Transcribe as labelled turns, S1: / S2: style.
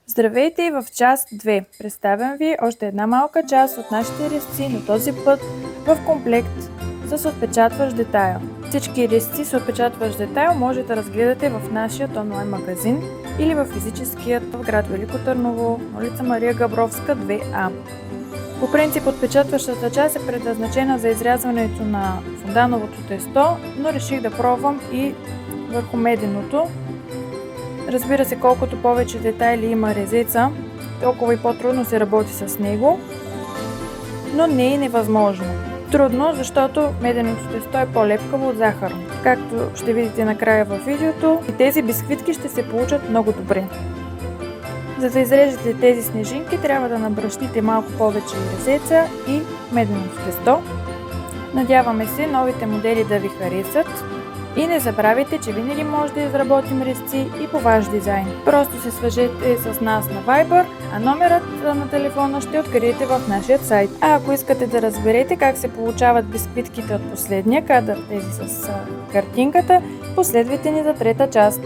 S1: Здравейте и в част 2. Представям ви още една малка част от нашите резци, но този път в комплект с отпечатващ детайл. Всички резци с отпечатващ детайл може да разгледате в нашия онлайн магазин или в физическият в град Велико Търново, улица Мария Габровска 2А. По принцип отпечатващата част е предназначена за изрязването на фондановото тесто, но реших да пробвам и върху меденото. Разбира се, колкото повече детайли има резеца, толкова и по-трудно се работи с него, но не е невъзможно. Трудно, защото меденото тесто е по-лепкаво от захарно. Както ще видите накрая във видеото, и тези бисквитки ще се получат много добре. За да изрежете тези снежинки, трябва да набръщите малко повече резеца и меденото тесто. Надяваме се новите модели да ви харесат. И не забравяйте, че винаги може да изработим резци и по ваш дизайн. Просто се свържете с нас на Viber, а номерът на телефона ще откриете в нашия сайт. А ако искате да разберете как се получават бисквитките от последния кадър, тези с картинката, последвайте ни за трета част.